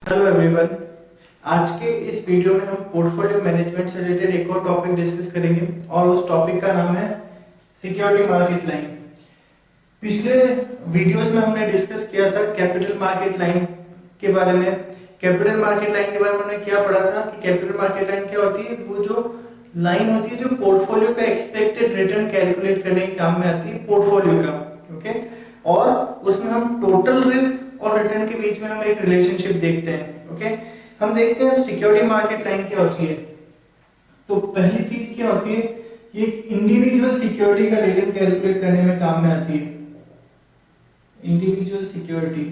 Hello everyone. आज के इस वीडियो में हम पोर्टफोलियो मैनेजमेंट से रिलेटेड एक और टॉपिक डिस्कस करेंगे और उस टॉपिक का नाम है सिक्योरिटी मार्केट लाइन। पिछले वीडियोस में हमने डिस्कस किया था कैपिटल मार्केट लाइन के बारे में। कैपिटल मार्केट लाइन के बारे में हमने क्या पढ़ा था कि कैपिटल मार्केट लाइन क्या होती है, वो जो लाइन होती है जो पोर्टफोलियो का एक्सपेक्टेड रिटर्न कैलकुलेट करने के काम में आती है पोर्टफोलियो का। ओके, और उसमें हम टोटल रिस्क और रिटर्न के बीच में हम एक रिलेशनशिप देखते हैं। ओके, हम देखते हैं सिक्योरिटी मार्केट लाइन क्या होती है। तो पहली चीज क्या होती है, ये इंडिविजुअल सिक्योरिटी का रिटर्न कैलकुलेट करने में काम में आती है। Individual security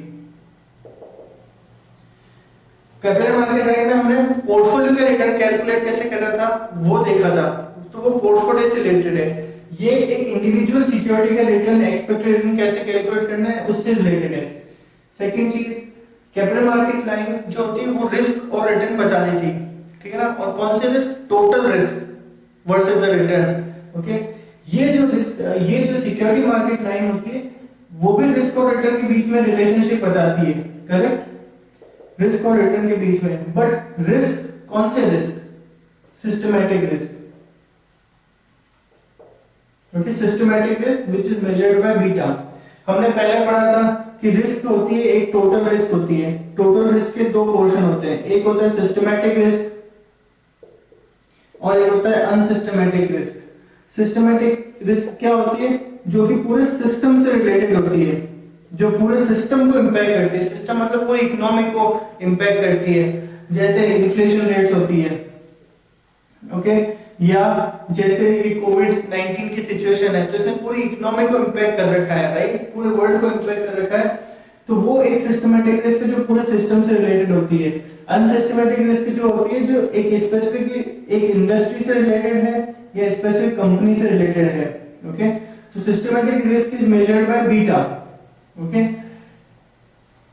capital market line में हमने पोर्टफोलियो का रिटर्न कैलकुलेट कैसे करना था वो देखा था, तो वो पोर्टफोलियो से रिलेटेड है। ये एक इंडिविजुअल सिक्योरिटी का रिटर्न एक्सपेक्टेड रिटर्न कैसे कैलकुलेट करना है उससे रिलेटेड है। सेकंड चीज, कैपिटल मार्केट लाइन जो होती है वो रिस्क और रिटर्न बता देती है, ठीक है ना। और कौन से risk, total risk versus the return. Okay, ये जो सिक्योरिटी मार्केट लाइन होती है वो भी रिस्क और रिटर्न के बीच में रिलेशनशिप बताती है, करेक्ट, रिस्क और रिटर्न के बीच में। बट रिस्क कौन से risk, systematic risk. Okay, systematic risk which is measured by beta. हमने पहले पढ़ा था कि रिस्क होती है, एक टोटल रिस्क होती है। टोटल रिस्क के दो पोर्शन होते हैं, एक होता है सिस्टमैटिक रिस्क और एक होता है अनसिस्टमैटिक रिस्क। सिस्टमैटिक रिस्क क्या होती है, जो कि पूरे सिस्टम से रिलेटेड होती है, जो पूरे सिस्टम को इंपैक्ट करती है। सिस्टम मतलब पूरी इकोनॉमी को इंपैक्ट करती है, जैसे इन्फ्लेशन रेट्स होती है। ओके, या जैसे ये कोविड-19 की सिचुएशन है तो इसने पूरी इकोनॉमी को इंपैक्ट कर रखा है, राइट, पूरे वर्ल्ड को इंपैक्ट कर रखा है। तो वो एक सिस्टमैटिक रिस्क जो पूरे सिस्टम से रिलेटेड होती है। अनसिस्टमैटिक रिस्क जो होती है जो एक स्पेसिफिक एक इंडस्ट्री से रिलेटेड है या स्पेसिफिक कंपनी से रिलेटेड है। ओके, तो systematic risk is measured by beta. Okay,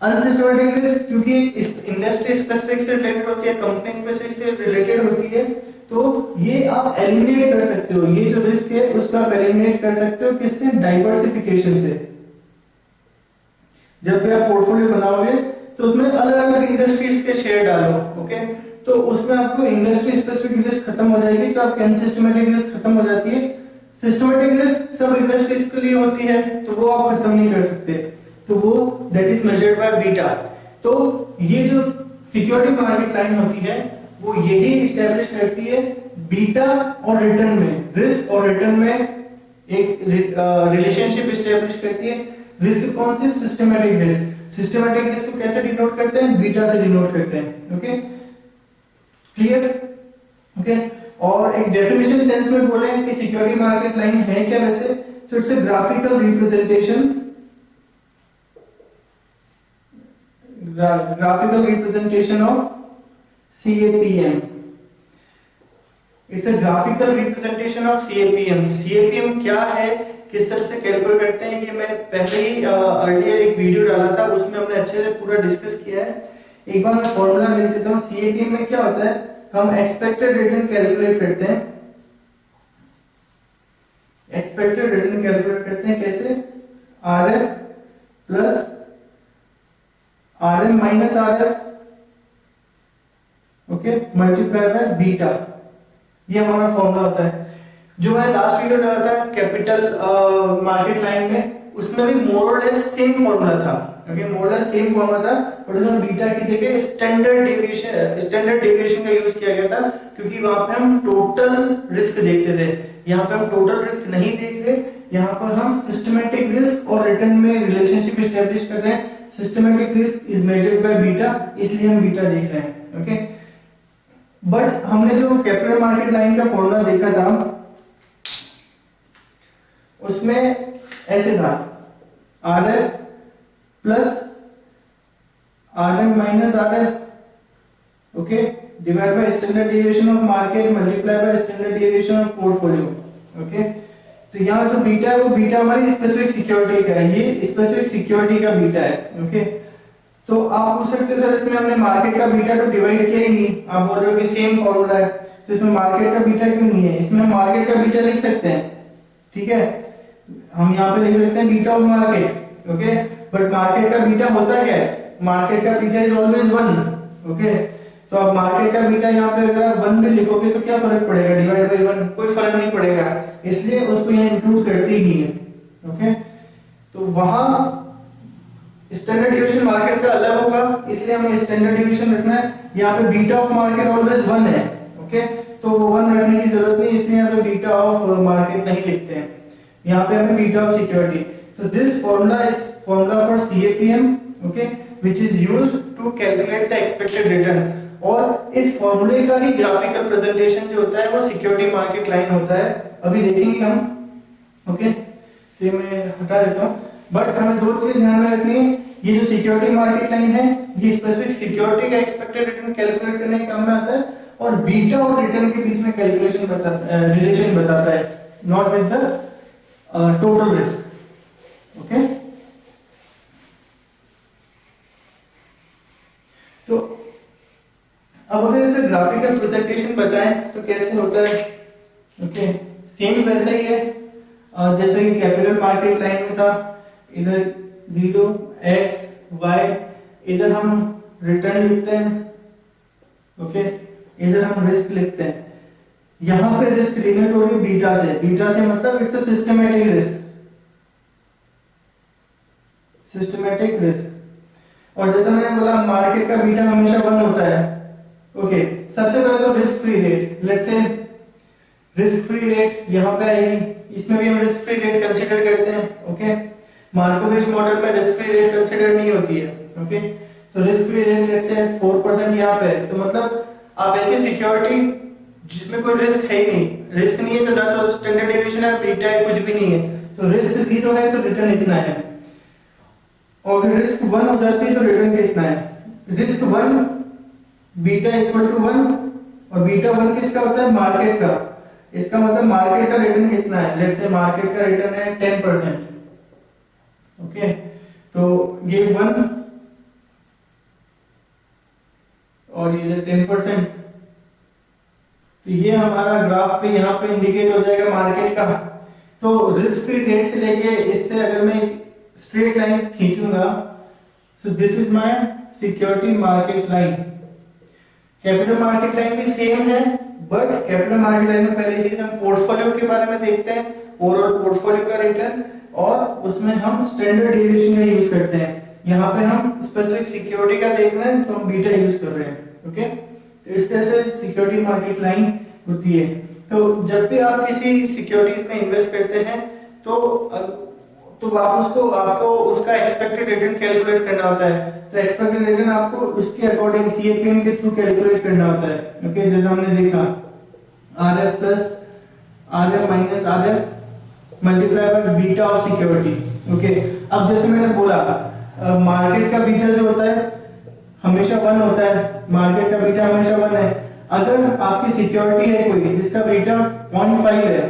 unsystematic risk क्योंकि इस इंडस्ट्री स्पेसिफिक से रिलेटेड होती है, कंपनी स्पेसिफिक से रिलेटेड होती है, तो ये आप एलिमिनेट कर सकते हो। ये जो रिस्क है उसको आप एलिमिनेट कर सकते हो किससे, डाइवर्सिफिकेशन से। जब भी आप पोर्टफोलियो बनाओगे तो उसमें अलग अलग इंडस्ट्रीज के शेयर डालो। ओके, तो उसमें आपको इंडस्ट्री स्पेसिफिक रिस्क खत्म हो जाएगी, तो आपकी अनसिस्टमैटिक रिस्क खत्म हो जाती है। सिस्टमैटिक रिस्क सब इंडस्ट्रीज के लिए होती है, तो वो आप खत्म नहीं कर सकते, तो वो that is measured by beta. तो ये जो सिक्योरिटी मार्केट लाइन होती है वो यही एस्टेब्लिश करती है बीटा और रिटर्न में, रिस्क और रिटर्न में एक रिलेशनशिप एस्टेब्लिश करती है। रिस्क कौन से, सिस्टमैटिक रिस्क। सिस्टमैटिक रिस्क को कैसे डिनोट करते हैं, बीटा से डिनोट करते हैं। Okay, clear. ओके, और एक डेफिनेशन सेंस में बोले कि सिक्योरिटी मार्केट लाइन है क्या वैसे, तो it's a graphical representation, graphical representation of CAPM. It's a graphical representation of CAPM. CAPM क्या है, किस तरह से कैलकुलेट करते हैं, ये मैं पहले ही अर्लियर एक वीडियो डाला था, उसमें हमने अच्छे से पूरा डिस्कस किया है। एक बार मैं फॉर्मूला लिख देता हूँ। CAPM में क्या होता है, हम एक्सपेक्टेड रिटर्न कैलकुलेट करते हैं। एक्सपेक्टेड रिटर्न कैलकुलेट करते हैं कैसे, RF plus RM minus RF, okay, multiply by beta. ये हमारा फॉर्मूला होता है। जो मैंने लास्ट वीडियो डाला था कैपिटल मार्केट लाइन में, उसमें भी मोर और लेस सेम फॉर्मूला था। ओके, मोर और लेस सेम फॉर्मूला था, बट उसमें बीटा की जगह स्टैंडर्ड डेविएशन का यूज किया गया था, क्योंकि वहां पे हम टोटल रिस्क देखते थे। यहाँ पे हम टोटल रिस्क नहीं देख रहे, यहाँ पर हम सिस्टमैटिक रिस्क और रिटर्न में रिलेशनशिप एस्टेब्लिश कर रहे हैं। Systematic risk is measured by beta, इसलिए हम बीटा देख रहे हैं। ओके, बट हमने जो कैपिटल मार्केट लाइन का फॉर्मूला देखा था उसमें ऐसे था, RF plus RM minus RF, okay, divide by standard deviation of market multiply by standard deviation of portfolio. Okay, तो यहाँ जो बीटा है वो बीटा हमारी स्पेसिफिक सिक्योरिटी का है, ये स्पेसिफिक सिक्योरिटी का बीटा है। ओके, तो आप पूछ सकते हो सर इसमें हमने मार्केट का बीटा तो डिवाइड किया ही नहीं, आप बोल रहे हो कि सेम फॉर्मूला है, तो इसमें मार्केट का बीटा क्यों नहीं है। इसमें मार्केट का बीटा लिख सकते हैं, ठीक है, हम यहाँ पे लिख सकते हैं beta of market. Okay, but market का बीटा होता क्या है, मार्केट का बीटा इज ऑलवेज 1, ओके, तो अब मार्केट का बीटा यहाँ पे अगर आप 1 भी लिखोगे तो क्या फर्क पड़ेगा, डिवाइड बाई 1 कोई फर्क नहीं पड़ेगा, इसलिए उसको यहाँ इंक्लूड करती ही नहीं है। ओके, तो वहां स्टैंडर्ड डिविएशन मार्केट का अलग होगा, इसलिए हमें स्टैंडर्ड डिविएशन रखना है। यहाँ पे बीटा ऑफ मार्केट ऑलवेज 1 है। ओके, तो 1 रखने की जरूरत नहीं, इसलिए यहाँ पे बीटा ऑफ मार्केट नहीं लिखते हैं, यहाँ पे हमें beta of security. So this formula is formula for CAPM, okay, which is used to calculate the expected return. और इस फॉर्मूले का ही ग्राफिकल प्रेजेंटेशन जो होता है वो सिक्योरिटी मार्केट लाइन होता है, अभी देखेंगे हम। ओके, तो ये मैं हटा देता हूँ, बट हमें दो चीज ध्यान में रखनी है। ये जो सिक्योरिटी मार्केट लाइन है ये स्पेसिफिक सिक्योरिटी का एक्सपेक्टेड रिटर्न कैलकुलेट करने के काम में आता है, और बीटा और रिटर्न के बीच में कैलकुलेशन बताता रिलेशन बताता है, not with the total risk. Okay, तो अब अगर इसे ग्राफिकल प्रेजेंटेशन बताएं तो कैसे होता है। ओके, सेम वैसा ही है जैसे कि कैपिटल मार्केट लाइन में था, इधर 0 x y, इधर हम रिटर्न लिखते हैं। ओके, इधर हम रिस्क लिखते हैं। यहां पे रिस्क डिनोट हो रही बीटा से, बीटा से मतलब it's a systematic risk, systematic risk. और जैसा मैंने बोला मार्केट का बीटा हमेशा 1 होता है। ओके, सबसे पहले तो risk free rate, let's say risk free rate यहाँ पे आएगी, इसमें भी हम रिस्क फ्री रेट कंसीडर करते हैं। ओके, मार्कोविच मॉडल में रिस्क फ्री रेट कंसीडर नहीं होती है। ओके, तो risk free rate let's say 4% यहाँ पे, तो मतलब आप ऐसी सिक्योरिटी जिसमें कोई रिस्क है ही नहीं, रिस्क नहीं है तो ना तो स्टैंडर्ड डिविएशन है बीटा है, कुछ भी नहीं है, तो रिस्क 0 है तो रिटर्न इतना है, और अगर रिस्क 1 हो जाती है तो रिटर्न कितना है, रिस्क 1 बीटा इक्वल टू 1, और बीटा 1 किसका होता है, मार्केट का। इसका मतलब मार्केट का रिटर्न कितना है, लेट्स से मार्केट का रिटर्न है 10%। ओके, तो ये 1 और ये 10%, तो ये हमारा ग्राफ पे यहाँ पे इंडिकेट हो जाएगा मार्केट का। तो रिस्क फ्री रेट से लेके इससे अगर मैं स्ट्रेट लाइंस खींचूंगा, so this is my security market line. Capital market line भी सेम है, बट कैपिटल मार्केट लाइन में पहली चीज हम पोर्टफोलियो के बारे में देखते हैं, ओवरऑल पोर्टफोलियो का रिटर्न, और उसमें हम स्टैंडर्ड डेविएशन का यूज करते हैं। यहाँ पे हम स्पेसिफिक सिक्योरिटी का देख रहे हैं तो हम बीटा यूज कर रहे हैं। ओके, तो इस तरह से सिक्योरिटी मार्केट लाइन होती है। तो जब भी आप किसी सिक्योरिटीज में इन्वेस्ट करते हैं तो आपको उसका एक्सपेक्टेड रिटर्न कैलकुलेट करना होता है। तो एक्सपेक्टेड रिटर्न आपको उसके अकॉर्डिंग CAPM के थ्रू कैलकुलेट करना होता है। ओके, जैसे हमने देखा RF plus RM minus RF multiply by beta of security. Okay, अब जैसे मैंने बोला मार्केट का बीटा जो होता है हमेशा 1 होता है, मार्केट का बीटा हमेशा 1 है। अगर आपकी सिक्योरिटी है कोई जिसका बीटा 0.5 है,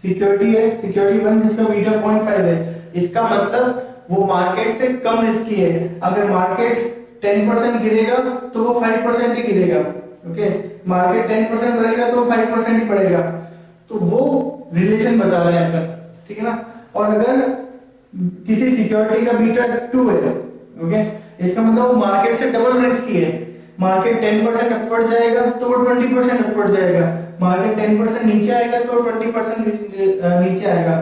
सिक्योरिटी है सिक्योरिटी 1 जिसका बीटा 0.5 है, इसका मतलब वो मार्केट से कम रिस्की है। अगर मार्केट 10% गिरेगा तो वो 5% ही गिरेगा। ओके, मार्केट 10% बढ़ेगा तो 5% ही बढ़ेगा। तो वो रिलेशन बता रहे हैं अपन, ठीक है ना। और अगर किसी सिक्योरिटी का बीटा 2 है, ओके, इसका मतलब वो मार्केट से डबल रिस्की है। मार्केट 10% अपवर्ड जाएगा तो वो 20% अपवर्ड जाएगा, मार्केट 10% नीचे आएगा तो 20% नीचे आएगा।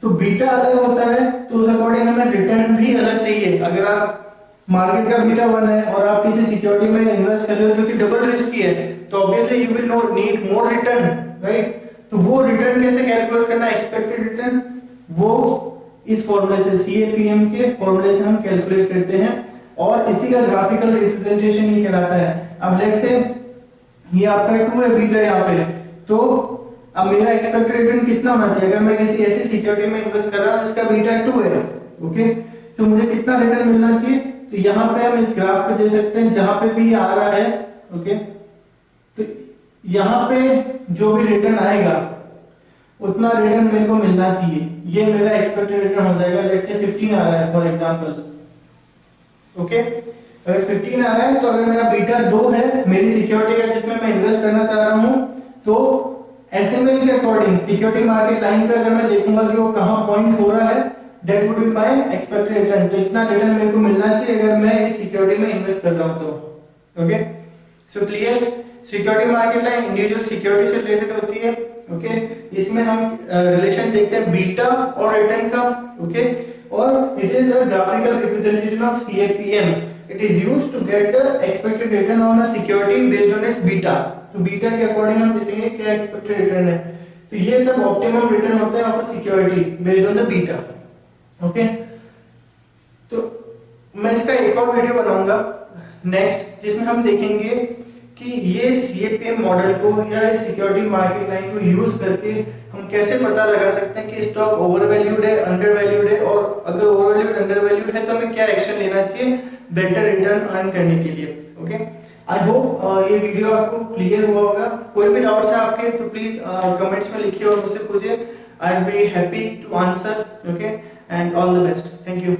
तो बीटा अलग होता है, तो उस अकॉर्डिंग हमें रिटर्न भी अलग चाहिए। अगर आप मार्केट का बीटा 1 है और आप किसी सिक्योरिटी में इन्वेस्ट कर रहे हो जो कि डबल रिस्की है, तो obviously you will need more return, right. तो वो रिटर्न कैसे कैलकुलेट करना, एक्सपेक्टेड रिटर्न, वो इस फॉर्मूले से CAPM के फॉर्मूले से हम कैलकुलेट करते हैं, और इसी का ग्राफिकल रिप्रेजेंटेशन ये कहलाता है। अब लेट्स से ये आपका 2 है बीटा यहाँ पे, तो अब मेरा एक्सपेक्टेड रिटर्न कितना होना चाहिए। अगर मैं किसी ऐसी सिक्योरिटी में इन्वेस्ट कर रहा हूं जिसका बीटा 2 है, ओके, तो मुझे कितना रिटर्न मिलना चाहिए। तो यहाँ पे हम इस ग्राफ पे दे सकते हैं जहां पे भी आ रहा है, ओके, तो यहाँ पे जो भी रिटर्न आएगा उतना रिटर्न मेरे को मिलना चाहिए। ये मेरा एक्सपेक्टेड रिटर्न हो जाएगा। लेट्स से 15 आ रहा है फॉर एग्जांपल, ओके, अगर 15 आ रहा है तो अगर मेरा बीटा 2 है मेरी सिक्योरिटी का जिसमें मैं इन्वेस्ट करना चाह रहा हूं, तो SML के अकॉर्डिंग सिक्योरिटी मार्केट लाइन पे अगर मैं देखूंगा कि वो कहां पॉइंट हो रहा है, that would be my expected return. तो इतना रिटर्न मेरे को मिलना चाहिए अगर मैं इस सिक्योरिटी में इन्वेस्ट कर रहा हूं तो, okay so clear. Security market line individual security से रिलेटेड होती है। ओके इसमें हम रिलेशन देखते हैं बीटा और रिटर्न का। ओके और it is a graphical representation of CAPM। It is used to get the expected return on a security based on its beta. तो बीटा के अकॉर्डिंग हम देखेंगे क्या एक्सपेक्टेड रिटर्न है। तो ये सब ऑप्टिमम रिटर्न होता है of a security based on the beta. Okay तो मैं इसका एक और वीडियो बनाऊंगा नेक्स्ट, जिसमें हम देखेंगे कि ये CAPM मॉडल को या सिक्योरिटी मार्केट लाइन को यूज करके हम कैसे पता लगा सकते हैं कि स्टॉक ओवरवैल्यूड है, अंडरवैल्यूड है, और अगर ओवरवैल्यूड अंडरवैल्यूड है तो हमें क्या एक्शन लेना चाहिए बेटर रिटर्न अर्न करने के लिए। ओके आई होप ये वीडियो आपको क्लियर हुआ होगा। कोई भी डाउट्स है आपके तो प्लीज कमेंट्स में लिखिए और मुझसे पूछिए। I will be happy to answer. Okay and all the best. Thank you.